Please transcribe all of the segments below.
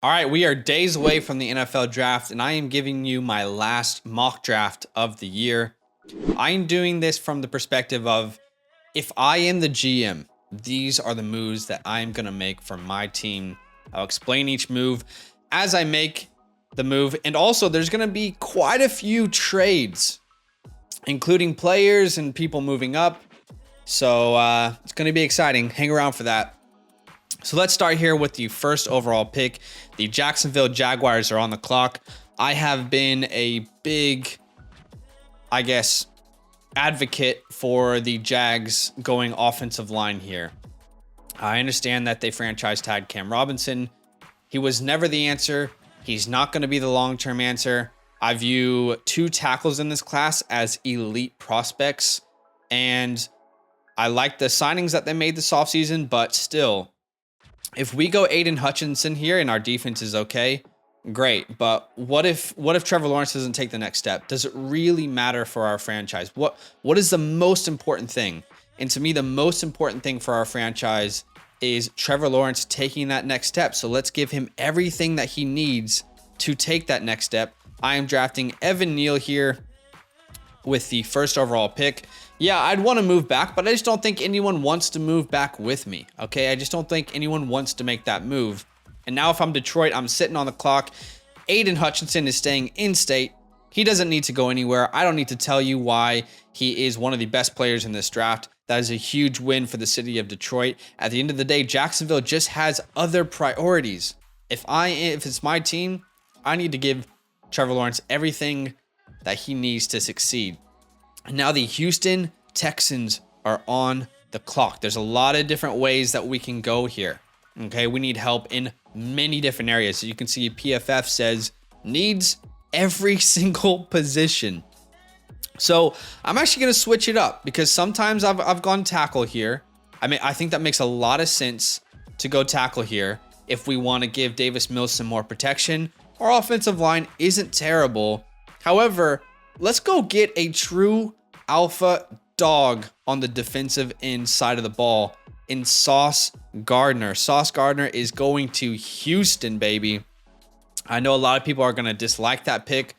All right, we are days away from the NFL draft, and I am giving you my last mock draft of the year. I am doing this from the perspective of if I am the GM, these are the moves that I am going to make for my team. I'll explain each move as I make the move. And also, there's going to be quite a few trades, including players and people moving up. So it's going to be exciting. Hang around for that. So let's start here with the first overall pick. The Jacksonville Jaguars are on the clock. I have been a big, advocate for the Jags going offensive line here. I understand that they franchise tagged Cam Robinson. He was never the answer. He's not going to be the long-term answer. I view two tackles in this class as elite prospects, and I like the signings that they made this offseason, but still, if we go Aiden Hutchinson here and our defense is okay, great. But what if Trevor Lawrence doesn't take the next step? Does it really matter for our franchise? What is the most important thing? And to me, the most important thing for our franchise is Trevor Lawrence taking that next step. So let's give him everything that he needs to take that next step. I am drafting Evan Neal here with the first overall pick. Yeah, I'd want to move back, but I just don't think anyone wants to move back with me. Okay, I just don't think anyone wants to make that move. And now if I'm Detroit, I'm sitting on the clock. Aiden Hutchinson is staying in state. He doesn't need to go anywhere. I don't need to tell you why he is one of the best players in this draft. That is a huge win for the city of Detroit. At the end of the day, Jacksonville just has other priorities. If it's my team, I need to give Trevor Lawrence everything that he needs to succeed. And now the Houston Texans are on the clock. There's a lot of different ways that we can go here. Okay, we need help in many different areas. So you can see PFF says needs every single position. So I'm actually going to switch it up because sometimes I've gone tackle here. I think that makes a lot of sense to go tackle here if we want to give Davis Mills some more protection. Our offensive line isn't terrible. However, let's go get a true alpha dog on the defensive end side of the ball in Sauce Gardner. Sauce Gardner is going to Houston, baby. I know a lot of people are going to dislike that pick,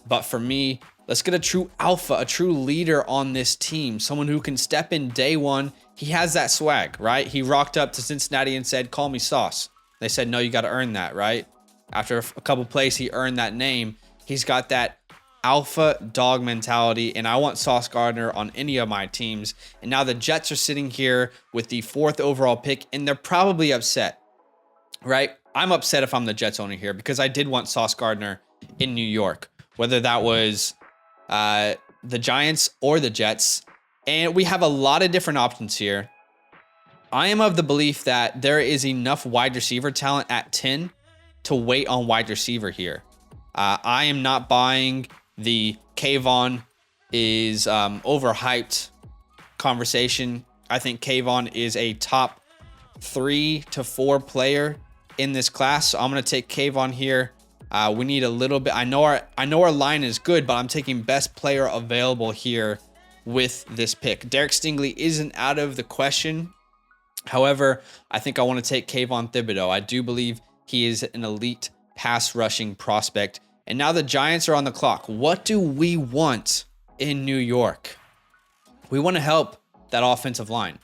but for me, let's get a true alpha, a true leader on this team, someone who can step in day one. He has that swag, right? He rocked up to Cincinnati and said, "Call me Sauce." They said, "No, you got to earn that," right? After a couple plays, he earned that name. He's got that alpha dog mentality, and I want Sauce Gardner on any of my teams. And now the Jets are sitting here with the 4th overall pick, and they're probably upset, right? I'm upset if I'm the Jets owner here because I did want Sauce Gardner in New York, whether that was the Giants or the Jets. And we have a lot of different options here. I am of the belief that there is enough wide receiver talent at 10 to wait on wide receiver here. I am not buying the Kayvon is overhyped conversation. I think Kayvon is a top 3 to 4 player in this class. So I'm going to take Kayvon here. We need a little bit. I know our line is good, but I'm taking best player available here with this pick. Derek Stingley isn't out of the question. However, I think I want to take Kayvon Thibodeau. I do believe he is an elite pass rushing prospect. And now the Giants are on the clock. What do we want in New York? We want to help that offensive line.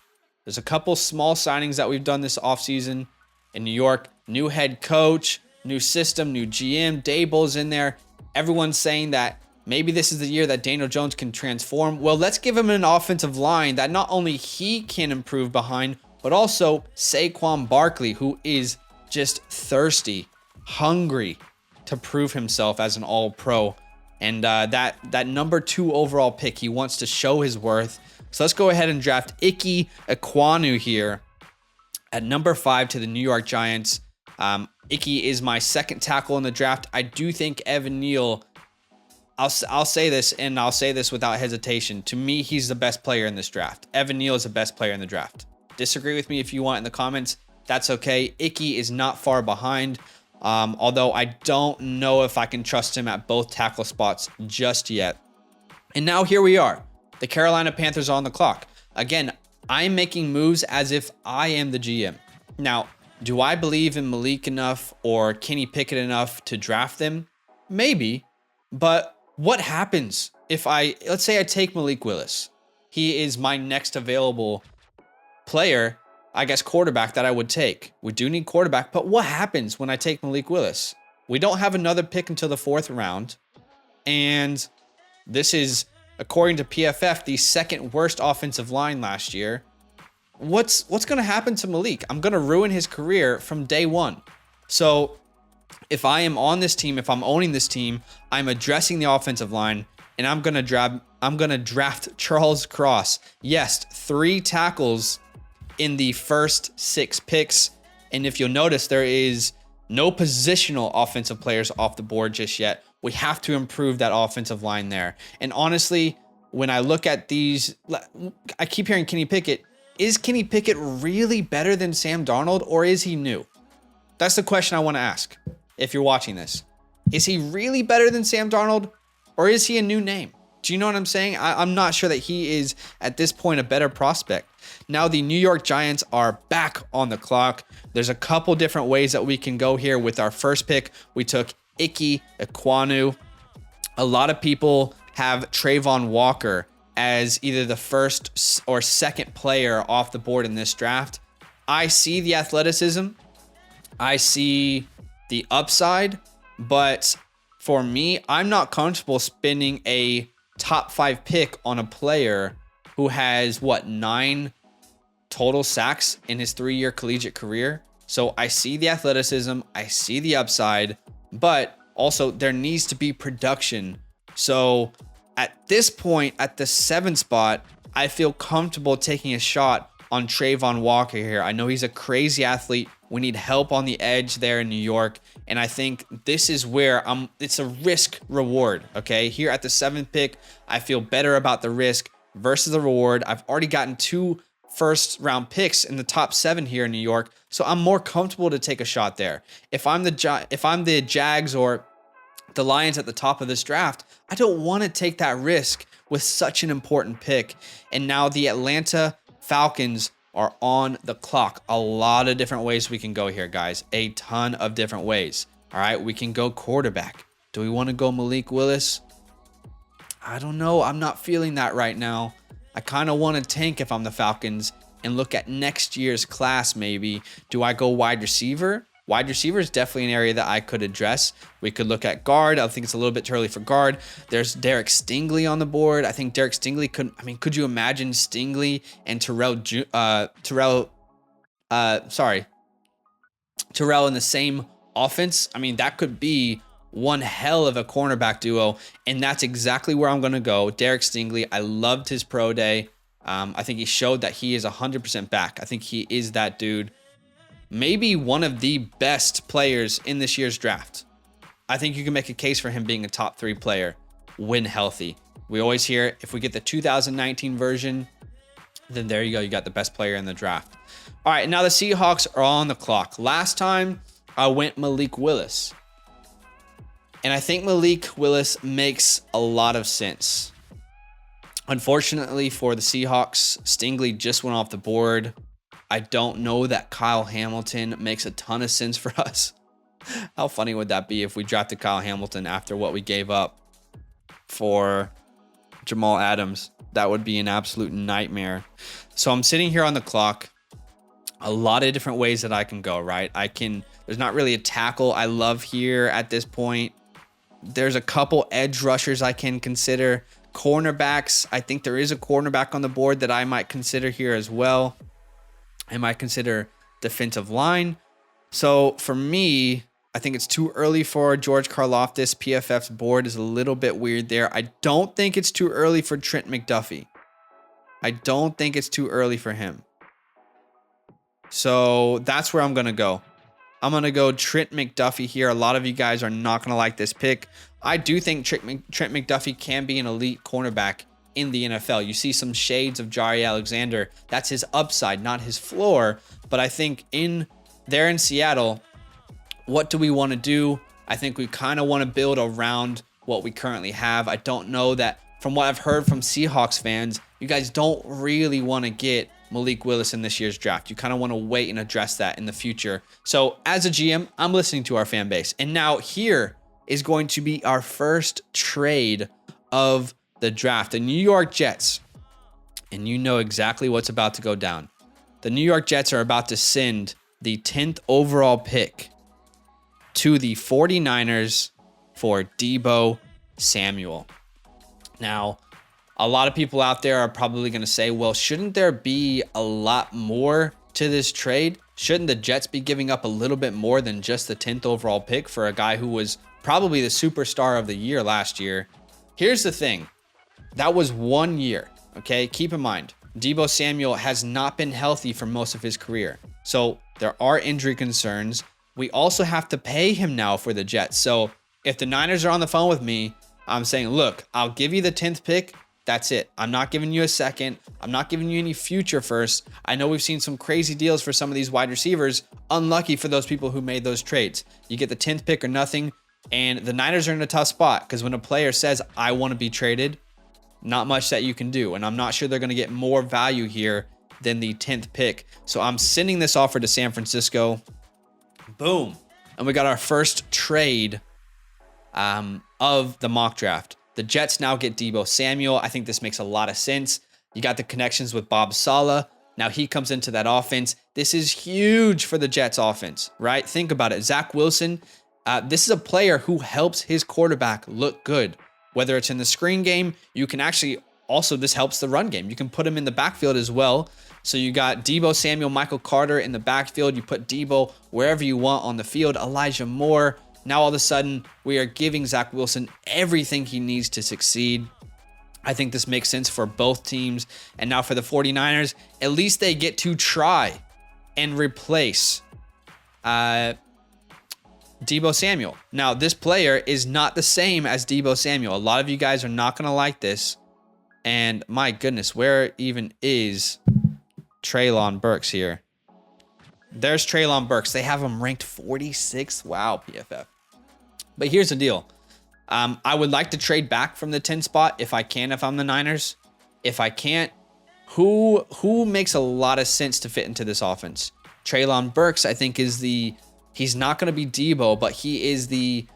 There's a couple small signings that we've done this offseason in New York. New head coach, new system, new GM. Deebo's in there. Everyone's saying that maybe this is the year that Daniel Jones can transform. Well, let's give him an offensive line that not only he can improve behind, but also Saquon Barkley, who is just thirsty, hungry to prove himself as an all-pro. And that number 2 overall pick, he wants to show his worth. So let's go ahead and draft Ike Ekwonu here at number 5 to the New York Giants. Ike is my second tackle in the draft. I do think Evan Neal, I'll say this, and I'll say this without hesitation. To me, he's the best player in this draft. Evan Neal is the best player in the draft. Disagree with me if you want in the comments. That's okay. Ike is not far behind. Although I don't know if I can trust him at both tackle spots just yet. And now here we are. The Carolina Panthers are on the clock. Again, I'm making moves as if I am the GM. Now, Do I believe in Malik enough or Kenny Pickett enough to draft them? Maybe. But what happens if let's say I take Malik Willis? He is my next available player, I guess, quarterback that I would take. We do need quarterback, but what happens when I take Malik Willis? We don't have another pick until the 4th round. And this is, according to PFF, the second worst offensive line last year. What's going to happen to Malik? I'm going to ruin his career from day one. So if I am on this team, if I'm owning this team, I'm addressing the offensive line, and I'm going to draft Charles Cross. Yes, 3 tackles in the first 6 picks. And if you'll notice, there is no positional offensive players off the board just yet. We have to improve that offensive line there. And honestly, when I look at these, I keep hearing Kenny Pickett. Is Kenny Pickett really better than Sam Darnold, or is he new? That's the question I want to ask if you're watching this. Is he really better than Sam Darnold, or is he a new name? Do you know what I'm saying? I'm not sure that he is, at this point, a better prospect. Now, the New York Giants are back on the clock. There's a couple different ways that we can go here. With our first pick, we took Ike Ekwonu. A lot of people have Trayvon Walker as either the first or second player off the board in this draft. I see the athleticism. I see the upside. But for me, I'm not comfortable spending a top 5 pick on a player who has, 9 total sacks in his 3-year collegiate career. So I see the athleticism. I see the upside. But also, there needs to be production. So at this point, at the 7th spot, I feel comfortable taking a shot on Trayvon Walker here. I know he's a crazy athlete. We need help on the edge there in New York. And I think this is where it's a risk reward. Okay. Here at the 7th pick, I feel better about the risk versus the reward. I've already gotten 2 first round picks in the top 7 here in New York. So I'm more comfortable to take a shot there. If I'm the Jags or the Lions at the top of this draft, I don't want to take that risk with such an important pick. And now the Atlanta Falcons are on the clock. A lot of different ways we can go here, guys. A ton of different ways. All right, we can go quarterback. Do we want to go Malik Willis? I don't know. I'm not feeling that right now. I kind of want to tank if I'm the Falcons and look at next year's class maybe. Do I go wide receiver? Wide receiver is definitely an area that I could address. We could look at guard. I think it's a little bit too early for guard. There's Derek Stingley on the board. I think Derek Stingley could you imagine Stingley and Terrell in the same offense? I mean, that could be one hell of a cornerback duo, and that's exactly where I'm going to go. Derek Stingley, I loved his pro day. I think he showed that he is 100% back. I think he is that dude. Maybe one of the best players in this year's draft. I think you can make a case for him being a top 3 player when healthy. We always hear if we get the 2019 version, then there you go. You got the best player in the draft. All right, now the Seahawks are on the clock. Last time I went Malik Willis. And I think Malik Willis makes a lot of sense. Unfortunately for the Seahawks, Stingley just went off the board. I don't know that Kyle Hamilton makes a ton of sense for us. How funny would that be if we drafted Kyle Hamilton after what we gave up for Jamal Adams? That would be an absolute nightmare. So I'm sitting here on the clock. A lot of different ways that I can go, right? There's not really a tackle I love here at this point. There's a couple edge rushers I can consider. Cornerbacks, I think there is a cornerback on the board that I might consider here as well. I might consider defensive line. So for me, I think it's too early for George Karlaftis. PFF's board is a little bit weird there. I don't think it's too early for Trent McDuffie. I don't think it's too early for him. So that's where I'm going to go. I'm going to go Trent McDuffie here. A lot of you guys are not going to like this pick. I do think Trent McDuffie can be an elite cornerback in the NFL. You see some shades of Jari Alexander. That's his upside, not his floor. But I think in Seattle, what do we want to do? I think we kind of want to build around what we currently have. I don't know that, from what I've heard from Seahawks fans, you guys don't really want to get Malik Willis in this year's draft. You kind of want to wait and address that in the future. So as a GM, I'm listening to our fan base. And now here is going to be our first trade of the draft. The New York Jets. And you know exactly what's about to go down. The New York Jets are about to send the 10th overall pick to the 49ers for Deebo Samuel. Now, a lot of people out there are probably going to say, well, shouldn't there be a lot more to this trade? Shouldn't the Jets be giving up a little bit more than just the 10th overall pick for a guy who was probably the superstar of the year last year? Here's the thing. That was 1 year, okay? Keep in mind, Deebo Samuel has not been healthy for most of his career. So there are injury concerns. We also have to pay him now for the Jets. So if the Niners are on the phone with me, I'm saying, look, I'll give you the 10th pick. That's it. I'm not giving you a second. I'm not giving you any future first. I know we've seen some crazy deals for some of these wide receivers. Unlucky for those people who made those trades. You get the 10th pick or nothing. And the Niners are in a tough spot because when a player says, I want to be traded, not much that you can do. And I'm not sure they're going to get more value here than the 10th pick. So I'm sending this offer to San Francisco. Boom. And we got our first trade of the mock draft. The Jets now get Deebo Samuel. I think this makes a lot of sense. You got the connections with Bob Saleh. Now he comes into that offense. This is huge for the Jets offense, right? Think about it. Zach Wilson, this is a player who helps his quarterback look good. Whether it's in the screen game, you can actually also, this helps the run game. You can put him in the backfield as well. So you got Deebo Samuel, Michael Carter in the backfield. You put Deebo wherever you want on the field. Elijah Moore. Now all of a sudden, we are giving Zach Wilson everything he needs to succeed. I think this makes sense for both teams. And now for the 49ers, at least they get to try and replace Deebo Samuel. Now, this player is not the same as Deebo Samuel. A lot of you guys are not going to like this. And my goodness, where even is Treylon Burks here? There's Treylon Burks. They have him ranked 46. Wow, PFF. But here's the deal. I would like to trade back from the 10 spot if I can, if I'm the Niners. If I can't, who makes a lot of sense to fit into this offense? Treylon Burks, I think, he's not going to be Deebo, but he is the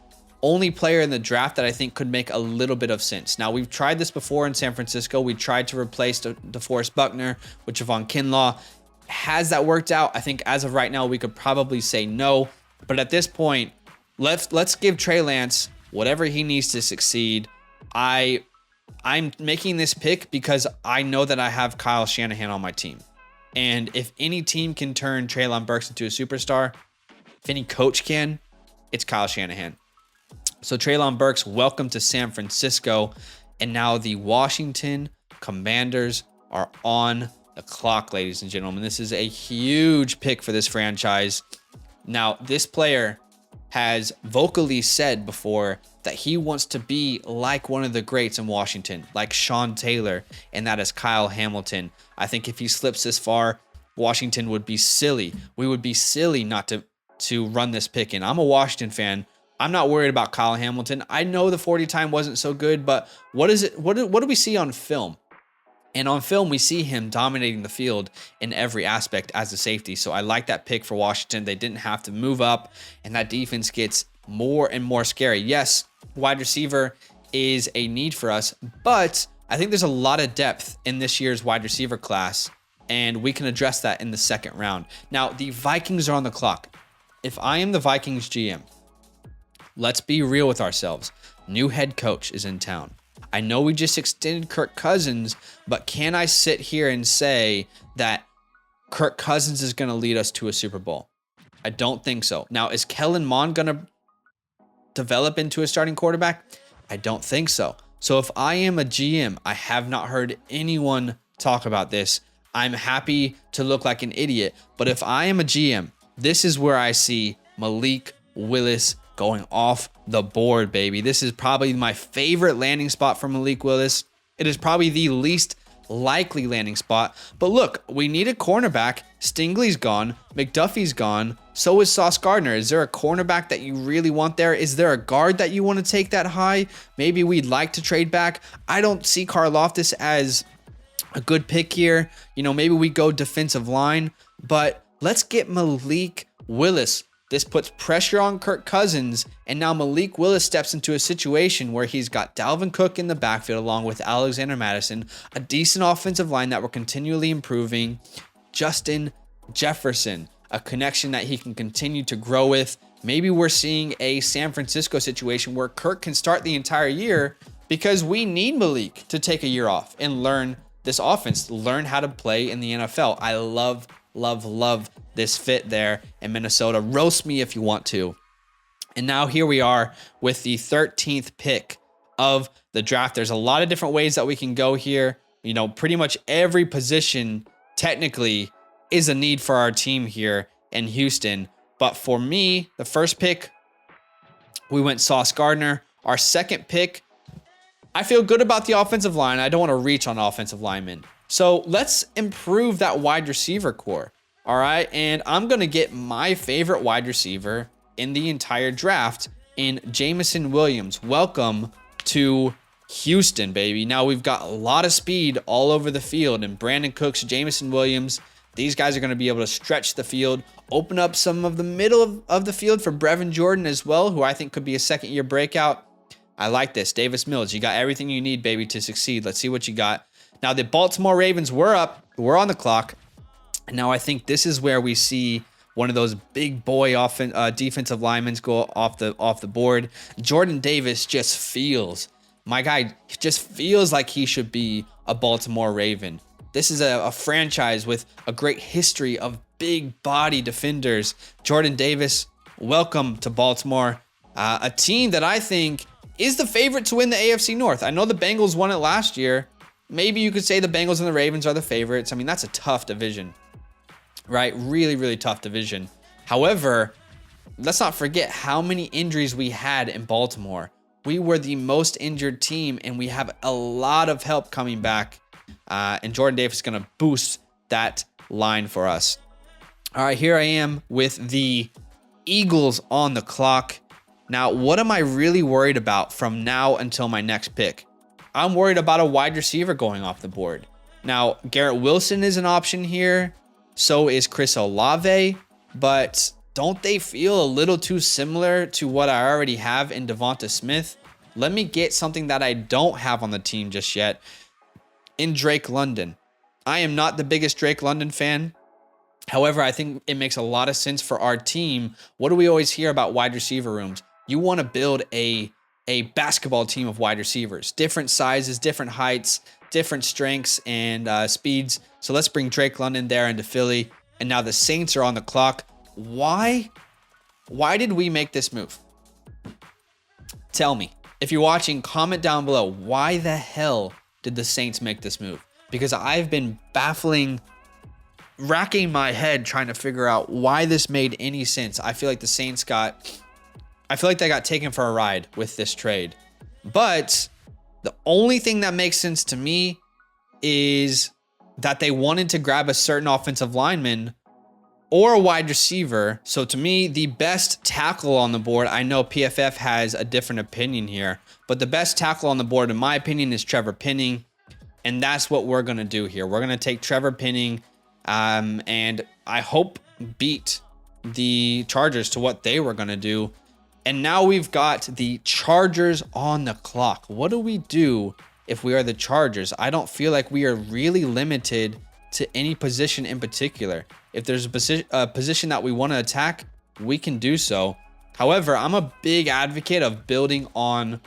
only player in the draft that I think could make a little bit of sense. Now, we've tried this before in San Francisco. We tried to replace DeForest Buckner with Javon Kinlaw. Has that worked out? I think as of right now, we could probably say no. But at this point, let's give Trey Lance whatever he needs to succeed. I'm making this pick because I know that I have Kyle Shanahan on my team. And if any team can turn Treylon Burks into a superstar, if any coach can, it's Kyle Shanahan. So Treylon Burks, welcome to San Francisco. And now the Washington Commanders are on the clock, ladies and gentlemen. This is a huge pick for this franchise. Now, this player has vocally said before that he wants to be like one of the greats in Washington, like Sean Taylor, and that is Kyle Hamilton. I think if he slips this far, Washington would be silly. We would be silly not to run this pick in. I'm a Washington fan. I'm not worried about Kyle Hamilton. I know the 40 time wasn't so good, but what do we see on film? And on film, we see him dominating the field in every aspect as a safety. So I like that pick for Washington. They didn't have to move up, and that defense gets more and more scary. Yes, wide receiver is a need for us, but I think there's a lot of depth in this year's wide receiver class, and we can address that in the second round. Now, the Vikings are on the clock. If I am the Vikings GM, let's be real with ourselves. New head coach is in town. I know we just extended Kirk Cousins, but can I sit here and say that Kirk Cousins is going to lead us to a Super Bowl? I don't think so. Now, is Kellen Mond going to develop into a starting quarterback? I don't think so. So if I am a GM, I have not heard anyone talk about this. I'm happy to look like an idiot, but if I am a GM, this is where I see Malik Willis going off the board, baby. This is probably my favorite landing spot for Malik Willis. It is probably the least likely landing spot. But look, we need a cornerback. Stingley's gone. McDuffie's gone. So is Sauce Gardner. Is there a cornerback that you really want there? Is there a guard that you want to take that high? Maybe we'd like to trade back. I don't see Karlaftis as a good pick here. Maybe we go defensive line, but let's get Malik Willis. This puts pressure on Kirk Cousins, and now Malik Willis steps into a situation where he's got Dalvin Cook in the backfield along with Alexander Mattison, a decent offensive line that we're continually improving, Justin Jefferson, a connection that he can continue to grow with. Maybe we're seeing a San Francisco situation where Kirk can start the entire year because we need Malik to take a year off and learn this offense, learn how to play in the NFL. I love this fit there in Minnesota. Roast me if you want to. And now here we are with the 13th pick of the draft. There's a lot of different ways that we can go here. Pretty much every position technically is a need for our team here in Houston. But for me, the first pick, we went Sauce Gardner. Our second pick, I feel good about the offensive line. I don't want to reach on offensive linemen. So let's improve that wide receiver core. All right. And I'm going to get my favorite wide receiver in the entire draft in Jameson Williams. Welcome to Houston, baby. Now we've got a lot of speed all over the field, and Brandon Cooks, Jameson Williams, these guys are going to be able to stretch the field, open up some of the middle of the field for Brevin Jordan as well, who I think could be a second-year breakout. I like this. Davis Mills, you got everything you need, baby, to succeed. Let's see what you got. Now, the Baltimore Ravens were up. We're on the clock. And now I think this is where we see one of those big boy defensive linemen go off the board. Jordan Davis just feels like he should be a Baltimore Raven. This is a franchise with a great history of big body defenders. Jordan Davis, welcome to Baltimore. A team that I think is the favorite to win the AFC North. I know the Bengals won it last year. Maybe you could say the Bengals and the Ravens are the favorites. I mean, that's a tough division, right? Really, really tough division. However, let's not forget how many injuries we had in Baltimore. We were the most injured team, and we have a lot of help coming back. And Jordan Davis is going to boost that line for us. All right, here I am with the Eagles on the clock. Now, what am I really worried about from now until my next pick? I'm worried about a wide receiver going off the board. Now, Garrett Wilson is an option here. So is Chris Olave. But don't they feel a little too similar to what I already have in Devonta Smith? Let me get something that I don't have on the team just yet in Drake London. I am not the biggest Drake London fan. However, I think it makes a lot of sense for our team. What do we always hear about wide receiver rooms? You want to build a basketball team of wide receivers, different sizes, different heights, different strengths and speeds. So let's bring Drake London there into Philly. And now the Saints are on the clock. Why did we make this move? Tell me. If you're watching, comment down below. Why the hell did the Saints make this move? Because I've been racking my head trying to figure out why this made any sense. I feel like the Saints they got taken for a ride with this trade. But the only thing that makes sense to me is that they wanted to grab a certain offensive lineman or a wide receiver. So to me, the best tackle on the board, I know PFF has a different opinion here, but the best tackle on the board, in my opinion, is Trevor Penning. And that's what we're going to do here. We're going to take Trevor Penning and I hope beat the Chargers to what they were going to do. And now we've got the Chargers on the clock. What do we do if we are the Chargers? I don't feel like we are really limited to any position in particular. If there's a position that we want to attack, we can do so. However, I'm a big advocate of building on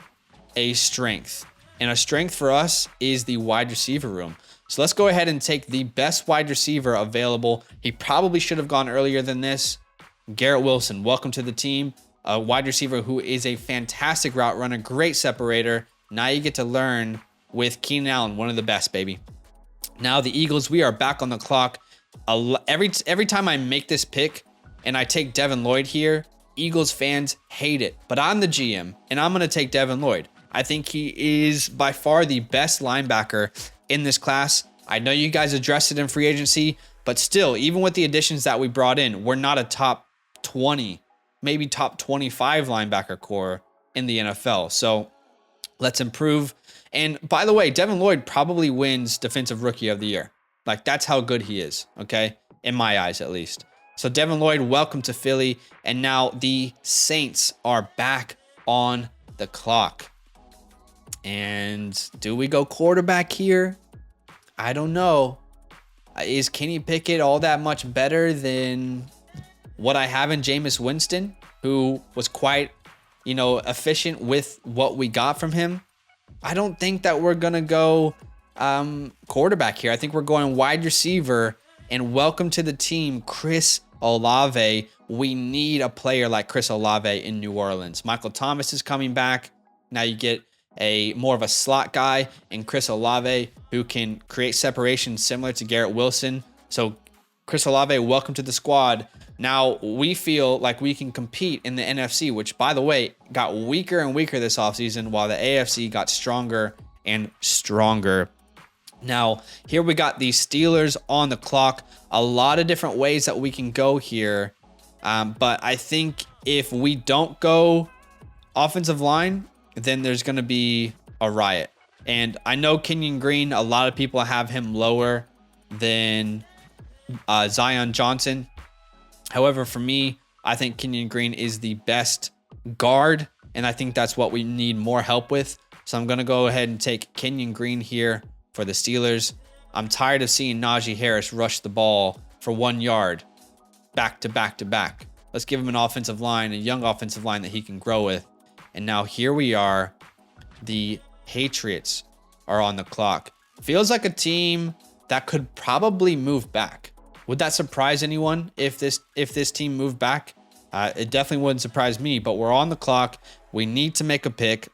a strength. And a strength for us is the wide receiver room. So let's go ahead and take the best wide receiver available. He probably should have gone earlier than this. Garrett Wilson, welcome to the team. A wide receiver who is a fantastic route runner, great separator. Now you get to learn with Keenan Allen, one of the best, baby. Now the Eagles, we are back on the clock. Every time I make this pick and I take Devin Lloyd here, Eagles fans hate it. But I'm the GM, and I'm going to take Devin Lloyd. I think he is by far the best linebacker in this class. I know you guys addressed it in free agency, but still, even with the additions that we brought in, we're not a top 20, maybe top 25 linebacker core in the NFL. So let's improve And by the way, Devin Lloyd probably wins Defensive Rookie of the Year. Like, that's how good he is, okay? In my eyes, at least. So Devin Lloyd, welcome to Philly. And now the Saints are back on the clock. And do we go quarterback here? I don't know. Is Kenny Pickett all that much better than what I have in Jameis Winston, who was quite, efficient with what we got from him? I don't think that we're going to go quarterback here. I think we're going wide receiver, and welcome to the team, Chris Olave. We need a player like Chris Olave in New Orleans. Michael Thomas is coming back. Now you get more of a slot guy and Chris Olave who can create separation similar to Garrett Wilson. So Chris Olave, welcome to the squad. Now we feel like we can compete in the NFC, which, by the way, got weaker and weaker this offseason while the AFC got stronger and stronger. Now, here we got the Steelers on the clock. A lot of different ways that we can go here. But I think if we don't go offensive line, then there's going to be a riot. And I know Kenyon Green, a lot of people have him lower than Zion Johnson. However, for me, I think Kenyon Green is the best guard, and I think that's what we need more help with. So I'm going to go ahead and take Kenyon Green here for the Steelers. I'm tired of seeing Najee Harris rush the ball for 1 yard back to back to back. Let's give him an offensive line, a young offensive line that he can grow with. And now here we are. The Patriots are on the clock. Feels like a team that could probably move back. Would that surprise anyone if this team moved back? It definitely wouldn't surprise me, but we're on the clock. We need to make a pick.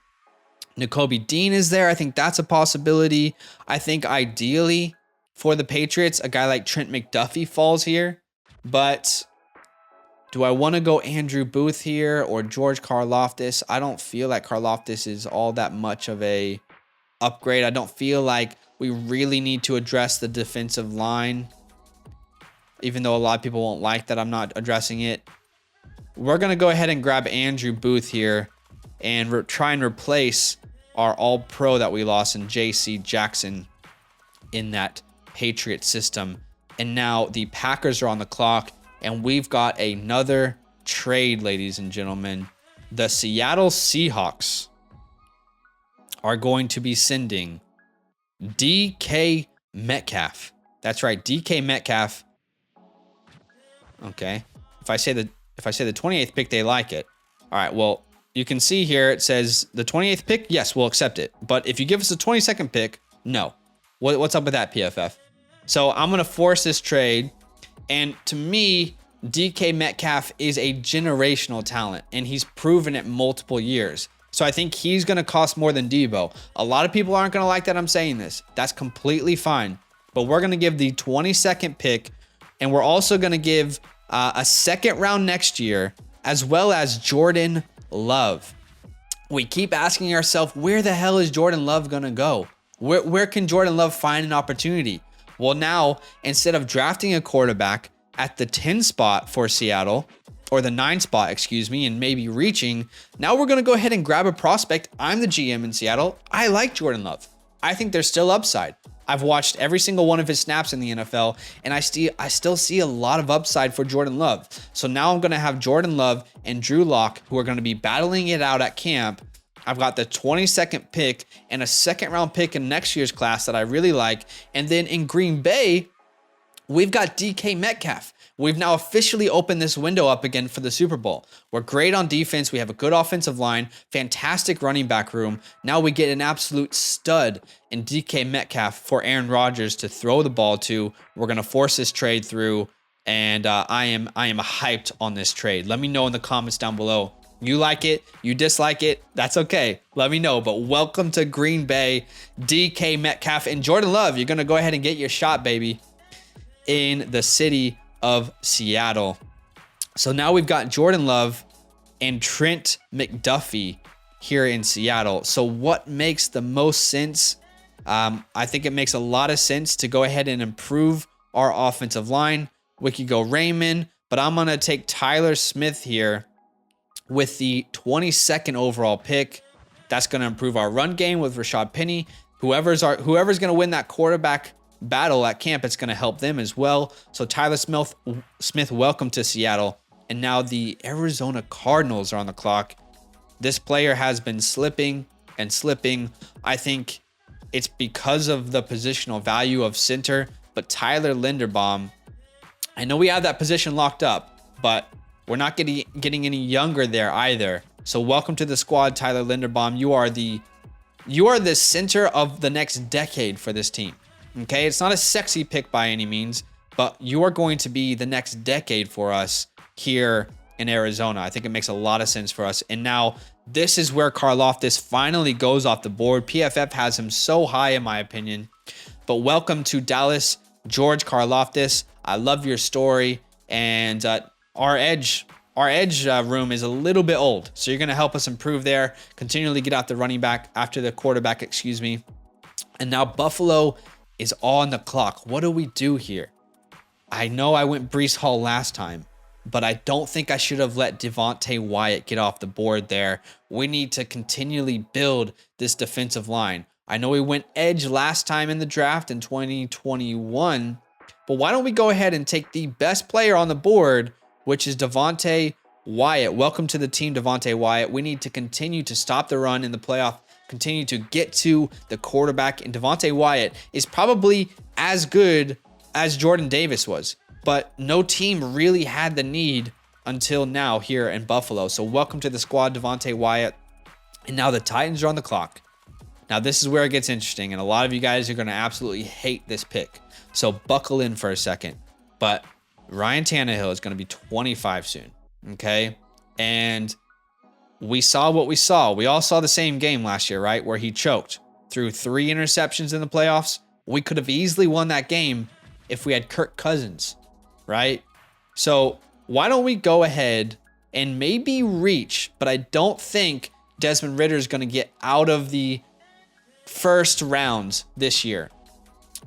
Nakobe Dean is there. I think that's a possibility. I think ideally for the Patriots, a guy like Trent McDuffie falls here. But do I want to go Andrew Booth here or George Karlaftis? I don't feel like Karlaftis is all that much of a upgrade. I don't feel like we really need to address the defensive line, even though a lot of people won't like that I'm not addressing it. We're going to go ahead and grab Andrew Booth here and try and replace our all-pro that we lost in J.C. Jackson in that Patriot system. And now the Packers are on the clock, and we've got another trade, ladies and gentlemen. The Seattle Seahawks are going to be sending DK Metcalf. That's right, DK Metcalf. Okay. If I say the 28th pick, they like it. All right, well, you can see here it says the 28th pick, yes, we'll accept it. But if you give us a 22nd pick, no. What's up with that, PFF? So I'm going to force this trade. And to me, DK Metcalf is a generational talent, and he's proven it multiple years. So I think he's going to cost more than Deebo. A lot of people aren't going to like that I'm saying this. That's completely fine. But we're going to give the 22nd pick, and we're also going to give a second round next year, as well as Jordan Love. We keep asking ourselves, where the hell is Jordan Love going to go? Where can Jordan Love find an opportunity? Well, now, instead of drafting a quarterback at the 10 spot for Seattle, or the 9 spot, excuse me, and maybe reaching, now we're going to go ahead and grab a prospect. I'm the GM in Seattle. I like Jordan Love. I think there's still upside. I've watched every single one of his snaps in the NFL, and I still see a lot of upside for Jordan Love. So now I'm going to have Jordan Love and Drew Lock, who are going to be battling it out at camp. I've got the 22nd pick and a second round pick in next year's class that I really like. And then in Green Bay, we've got DK Metcalf. We've now officially opened this window up again for the Super Bowl. We're great on defense. We have a good offensive line, fantastic running back room. Now we get an absolute stud in DK Metcalf for Aaron Rodgers to throw the ball to. We're going to force this trade through, and I am hyped on this trade. Let me know in the comments down below. You like it, you dislike it, that's okay. Let me know. But welcome to Green Bay, DK Metcalf and Jordan Love. You're going to go ahead and get your shot, baby, in the city of Seattle. So now we've got Jordan Love and Trent McDuffie here in Seattle. So what makes the most sense? I think it makes a lot of sense to go ahead and improve our offensive line. We could go Raymond, but I'm going to take Tyler Smith here with the 22nd overall pick. That's going to improve our run game with Rashad Penny. Whoever's going to win that quarterback battle at camp, it's going to help them as well. So Tyler Smith, welcome to Seattle. And now the Arizona Cardinals are on the clock. This player has been slipping and slipping. I think it's because of the positional value of center, but Tyler Linderbaum, I know we have that position locked up, but we're not getting any younger there either. So welcome to the squad, Tyler Linderbaum. You are the center of the next decade for this team. Okay, it's not a sexy pick by any means, but you are going to be the next decade for us here in Arizona. I think it makes a lot of sense for us. And now this is where Karlaftis finally goes off the board. PFF has him so high in my opinion. But welcome to Dallas, George Karlaftis. I love your story. And our edge room is a little bit old. So you're going to help us improve there. Continually get out the running back after the quarterback, excuse me. And now Buffalo is on the clock. What do we do here? I know I went Breece Hall last time, but I don't think I should have let Devontae Wyatt get off the board there. We need to continually build this defensive line. I know we went edge last time in the draft in 2021, but why don't we go ahead and take the best player on the board, which is Devontae Wyatt. Welcome to the team, Devontae Wyatt. We need to continue to stop the run in the playoff, continue to get to the quarterback, and Devontae Wyatt is probably as good as Jordan Davis was, but no team really had the need until now here in Buffalo. So welcome to the squad, Devontae Wyatt. And now the Titans are on the clock. Now this is where it gets interesting, and a lot of you guys are going to absolutely hate this pick. So buckle in for a second. But Ryan Tannehill is going to be 25 soon, okay? And we saw what we saw. We all saw the same game last year, right? Where he choked through 3 interceptions in the playoffs. We could have easily won that game if we had Kirk Cousins, right? So why don't we go ahead and maybe reach, but I don't think Desmond Ridder is going to get out of the first rounds this year.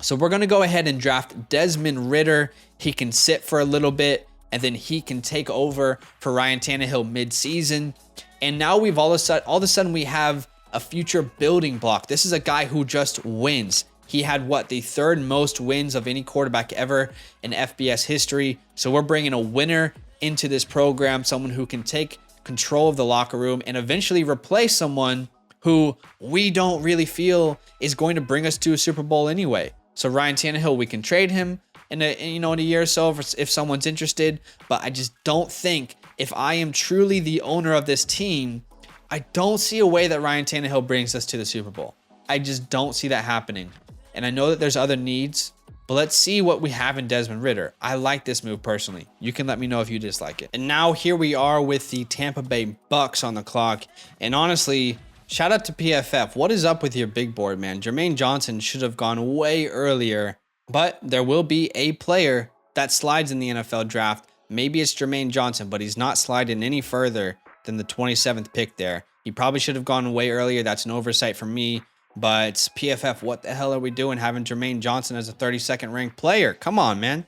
So we're going to go ahead and draft Desmond Ridder. He can sit for a little bit, and then he can take over for Ryan Tannehill mid-season. And now we've all of a sudden we have a future building block. This is a guy who just wins. He had the 3rd most wins of any quarterback ever in FBS history. So we're bringing a winner into this program, someone who can take control of the locker room and eventually replace someone who we don't really feel is going to bring us to a Super Bowl anyway. So Ryan Tannehill, we can trade him in a year or so if someone's interested, but I just don't think, if I am truly the owner of this team, I don't see a way that Ryan Tannehill brings us to the Super Bowl. I just don't see that happening. And I know that there's other needs, but let's see what we have in Desmond Ridder. I like this move personally. You can let me know if you dislike it. And now here we are with the Tampa Bay Bucks on the clock. And honestly, shout out to PFF. What is up with your big board, man? Jermaine Johnson should have gone way earlier, but there will be a player that slides in the NFL draft. Maybe it's Jermaine Johnson, but he's not sliding any further than the 27th pick there. He probably should have gone way earlier. That's an oversight from me. But PFF, what the hell are we doing having Jermaine Johnson as a 32nd ranked player? Come on, man.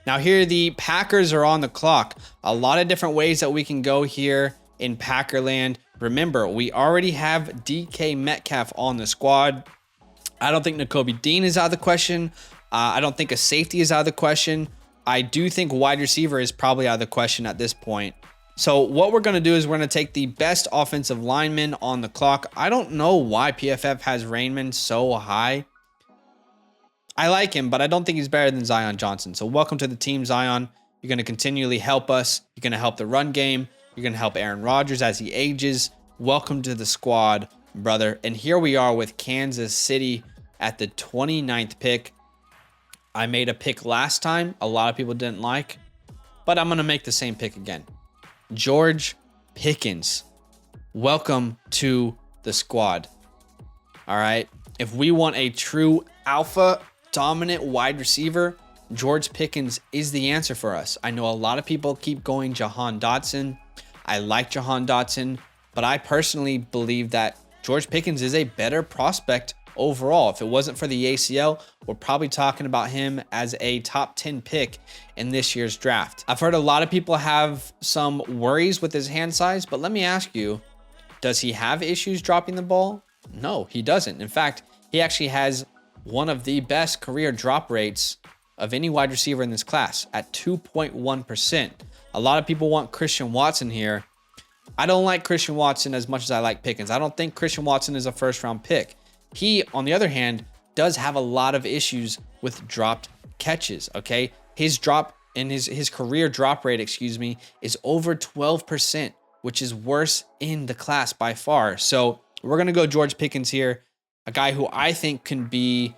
Now here the Packers are on the clock. A lot of different ways that we can go here in Packerland. Remember, we already have DK Metcalf on the squad. I don't think Nakobe Dean is out of the question. I don't think a safety is out of the question. I do think wide receiver is probably out of the question at this point. So what we're going to do is we're going to take the best offensive lineman on the clock. I don't know why PFF has Rainman so high. I like him, but I don't think he's better than Zion Johnson. So welcome to the team, Zion. You're going to continually help us. You're going to help the run game. You're going to help Aaron Rodgers as he ages. Welcome to the squad, brother. And here we are with Kansas City at the 29th pick. I made a pick last time. A lot of people didn't like, but I'm going to make the same pick again. George Pickens, welcome to the squad. All right. If we want a true alpha dominant wide receiver, George Pickens is the answer for us. I know a lot of people keep going Jahan Dotson. I like Jahan Dotson, but I personally believe that George Pickens is a better prospect overall. If it wasn't for the ACL, we're probably talking about him as a top 10 pick in this year's draft. I've heard a lot of people have some worries with his hand size, but let me ask you, Does he have issues dropping the ball? No, he doesn't. In fact, he actually has one of the best career drop rates of any wide receiver in this class at 2.1%. A lot of people want Christian Watson here. I don't like Christian Watson as much as I like Pickens. I don't think Christian Watson is a first-round pick. He, on the other hand, does have a lot of issues with dropped catches, okay? His drop in his career drop rate, is over 12%, which is worse in the class by far. So we're going to go George Pickens here, a guy who I think can be,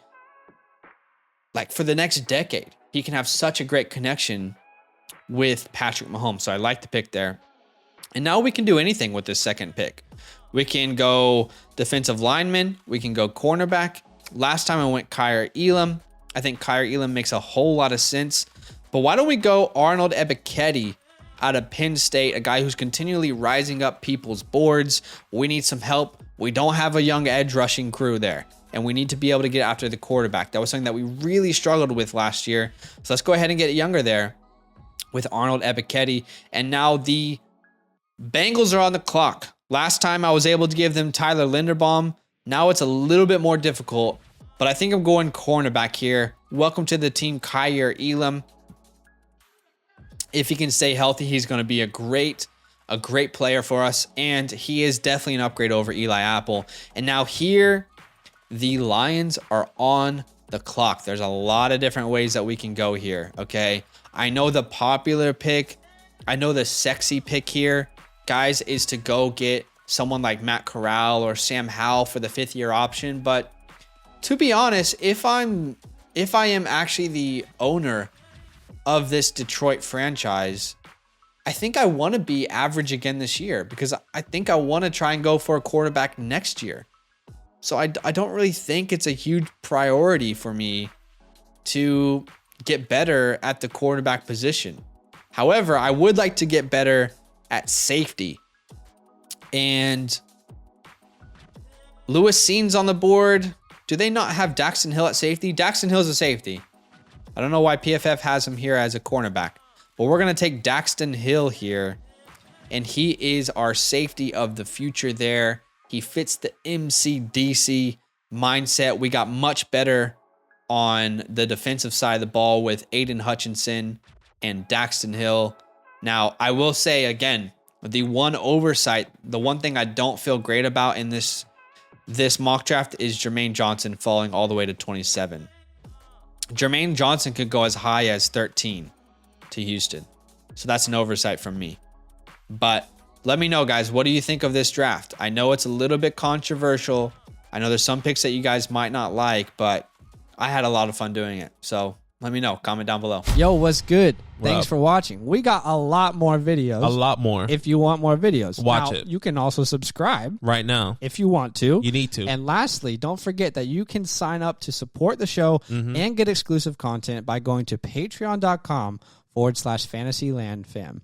like, for the next decade, he can have such a great connection with Patrick Mahomes. So I like the pick there. And now we can do anything with this second pick. We can go defensive lineman. We can go cornerback. Last time I went Kyer Elam. I think Kyer Elam makes a whole lot of sense. But why don't we go Arnold Ebiketie out of Penn State, a guy who's continually rising up people's boards. We need some help. We don't have a young edge rushing crew there. And we need to be able to get after the quarterback. That was something that we really struggled with last year. So let's go ahead and get younger there with Arnold Ebiketie. And now the Bengals are on the clock. Last time I was able to give them Tyler Linderbaum. Now it's a little bit more difficult, but I think I'm going cornerback here. Welcome to the team, Kyer Elam. If he can stay healthy, he's going to be a great player for us, and he is definitely an upgrade over Eli Apple. And now here, the Lions are on the clock. There's a lot of different ways that we can go here, okay? I know the popular pick, I know the sexy pick here, guys, is to go get someone like Matt Corral or Sam Howell for the 5th-year option. But to be honest, if I am actually the owner of this Detroit franchise, I think I want to be average again this year, because I think I want to try and go for a quarterback next year. So I don't really think it's a huge priority for me to get better at the quarterback position. However, I would like to get better at safety. And Lewis Scene's on the board. Do they not have Daxton Hill at safety? Daxton Hill's a safety. I don't know why PFF has him here as a cornerback. But we're going to take Daxton Hill here. And he is our safety of the future there. He fits the MCDC mindset. We got much better on the defensive side of the ball with Aiden Hutchinson and Daxton Hill. Now, I will say again, the one oversight, the one thing I don't feel great about in this mock draft is Jermaine Johnson falling all the way to 27. Jermaine Johnson could go as high as 13 to Houston. So that's an oversight from me. But let me know, guys, what do you think of this draft? I know it's a little bit controversial. I know there's some picks that you guys might not like, but I had a lot of fun doing it. So let me know. Comment down below. Yo, what's good? Thanks for watching. We got a lot more videos. A lot more. If you want more videos. Watch now, it. You can also subscribe. Right now. If you want to. You need to. And lastly, don't forget that you can sign up to support the show and get exclusive content by going to patreon.com/fantasylandfam.